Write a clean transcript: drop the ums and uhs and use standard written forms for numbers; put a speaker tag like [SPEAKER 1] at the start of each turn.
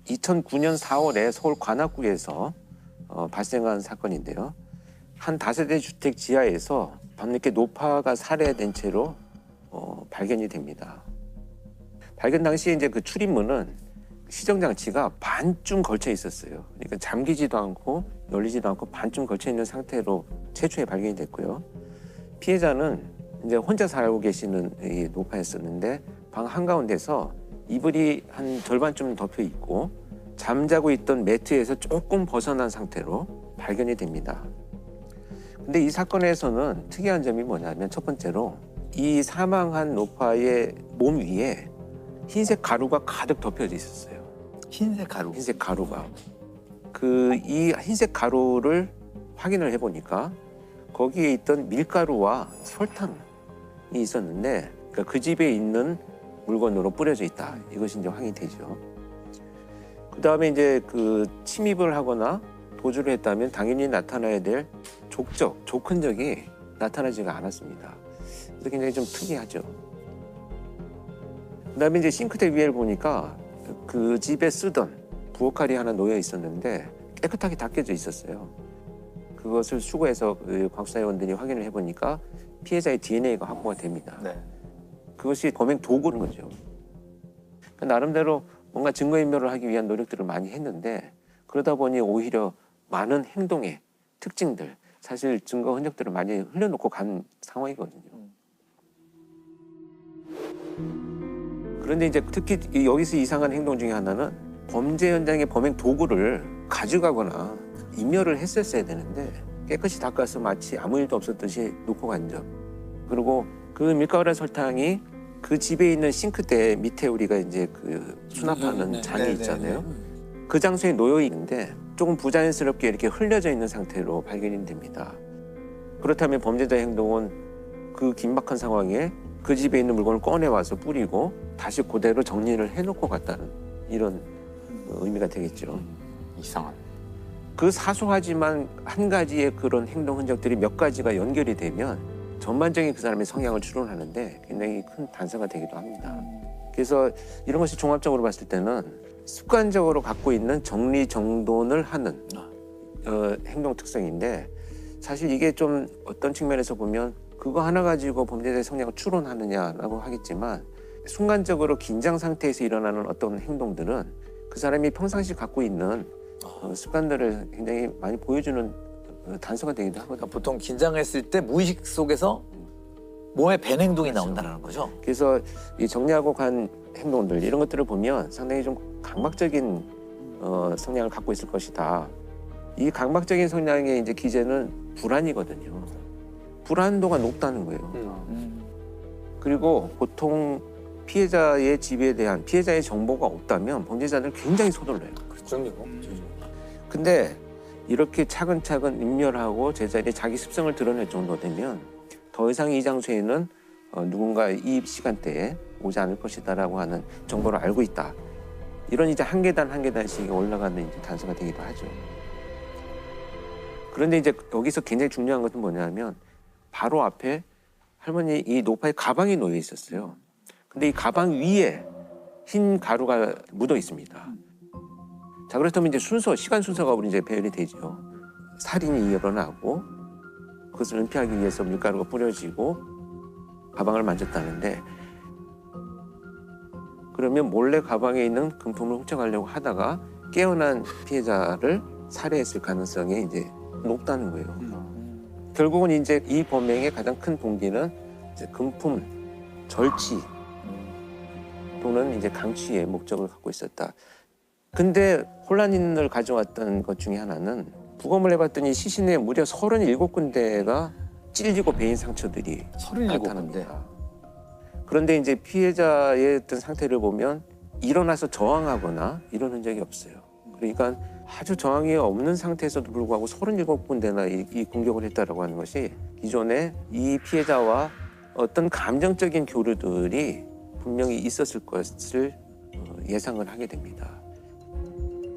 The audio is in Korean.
[SPEAKER 1] 2009년 4월에 서울 관악구에서 발생한 사건인데요. 한 다세대 주택 지하에서 밤늦게 노파가 살해된 채로 발견이 됩니다. 발견 당시에 이제 그 출입문은 시정 장치가 반쯤 걸쳐 있었어요. 그러니까 잠기지도 않고 열리지도 않고 반쯤 걸쳐 있는 상태로 최초에 발견이 됐고요. 피해자는 이제 혼자 살고 계시는 이 노파였었는데 방 한가운데서 이불이 한 절반쯤 덮여 있고 잠자고 있던 매트에서 조금 벗어난 상태로 발견이 됩니다. 근데 이 사건에서는 특이한 점이 뭐냐면 첫 번째로 이 사망한 노파의 몸 위에 흰색 가루가 가득 덮여져 있었어요.
[SPEAKER 2] 흰색 가루?
[SPEAKER 1] 흰색 가루가. 이 흰색 가루를 확인을 해보니까 거기에 있던 밀가루와 설탕이 있었는데 그러니까 그 집에 있는 물건으로 뿌려져 있다. 이것이 이제 확인이 되죠. 그 다음에 이제 그 침입을 하거나 도주를 했다면 당연히 나타나야 될 족 흔적이 나타나지가 않았습니다. 그래서 굉장히 좀 특이하죠. 그 다음에 이제 싱크대 위를 보니까 그 집에 쓰던 부엌칼이 하나 놓여 있었는데 깨끗하게 닦여져 있었어요. 그것을 수거해서 그 과학수사위원들이 확인을 해보니까 피해자의 DNA가 확보가 됩니다.
[SPEAKER 2] 네.
[SPEAKER 1] 그것이 범행 도구인 거죠. 그러니까 나름대로 뭔가 증거인멸을 하기 위한 노력들을 많이 했는데 그러다 보니 오히려 많은 행동의 특징들, 사실 증거 흔적들을 많이 흘려놓고 간 상황이거든요. 그런데 이제 특히 여기서 이상한 행동 중에 하나는 범죄 현장의 범행 도구를 가져가거나 인멸을 했었어야 되는데 깨끗이 닦아서 마치 아무 일도 없었듯이 놓고 간 점. 그리고 그 밀가루랑 설탕이 그 집에 있는 싱크대 밑에 우리가 이제 그 수납하는 장이 있잖아요. 그 장소에 놓여 있는데 조금 부자연스럽게 이렇게 흘려져 있는 상태로 발견이 됩니다. 그렇다면 범죄자의 행동은 그 긴박한 상황에 그 집에 있는 물건을 꺼내와서 뿌리고 다시 그대로 정리를 해놓고 갔다는 이런 의미가 되겠죠.
[SPEAKER 2] 이상한.
[SPEAKER 1] 그 사소하지만 한 가지의 그런 행동 흔적들이 몇 가지가 연결이 되면 전반적인 그 사람의 성향을 추론하는데 굉장히 큰 단서가 되기도 합니다. 그래서 이런 것이 종합적으로 봤을 때는 습관적으로 갖고 있는 정리정돈을 하는 행동 특성인데 사실 이게 좀 어떤 측면에서 보면 그거 하나 가지고 범죄자의 성향을 추론하느냐라고 하겠지만 순간적으로 긴장 상태에서 일어나는 어떤 행동들은 그 사람이 평상시 갖고 있는 습관들을 굉장히 많이 보여주는 단서가 되기도 하거든요.
[SPEAKER 2] 그러니까 보통 긴장했을 때 무의식 속에서 몸에 밴 행동이 나온다는 거죠.
[SPEAKER 1] 그래서 이 정리하고 간 행동들 이런 것들을 보면 상당히 좀 강박적인 성향을 갖고 있을 것이다. 이 강박적인 성향의 이제 기제는 불안이거든요. 불안도가 높다는 거예요. 그리고 보통 피해자의 집에 대한 피해자의 정보가 없다면 범죄자들은 굉장히 서둘러요.
[SPEAKER 2] 그렇죠.
[SPEAKER 1] 근데 이렇게 차근차근 인멸하고 제자리에 자기 습성을 드러낼 정도 되면 더 이상 이 장소에는 누군가 이 시간대에 오지 않을 것이다라고 하는 정보를 알고 있다. 이런 이제 한 계단 한 계단씩 올라가는 이제 단서가 되기도 하죠. 그런데 이제 여기서 굉장히 중요한 것은 뭐냐면 바로 앞에 할머니 이 노파의 가방이 놓여 있었어요. 근데 이 가방 위에 흰 가루가 묻어 있습니다. 자, 그렇다면 이제 시간 순서가 우리 이제 배열이 되죠. 살인이 일어나고 그것을 은폐하기 위해서 밀가루가 뿌려지고 가방을 만졌다는데 그러면 몰래 가방에 있는 금품을 훔쳐가려고 하다가 깨어난 피해자를 살해했을 가능성이 이제 높다는 거예요. 결국은 이제 이 범행의 가장 큰 동기는 이제 금품 절취 또는 이제 강취의 목적을 갖고 있었다. 근데 혼란을 가져왔던 것 중에 하나는 부검을 해봤더니 시신에 무려 37군데가 찔리고 베인 상처들이
[SPEAKER 2] 37군데.
[SPEAKER 1] 나타납니다. 그런데 이제 피해자의 어떤 상태를 보면 일어나서 저항하거나 이런 흔적이 없어요. 그러니까 아주 저항이 없는 상태에서도 불구하고 37군데나 이 공격을 했다라고 하는 것이 기존에 이 피해자와 어떤 감정적인 교류들이 분명히 있었을 것을 예상을 하게 됩니다.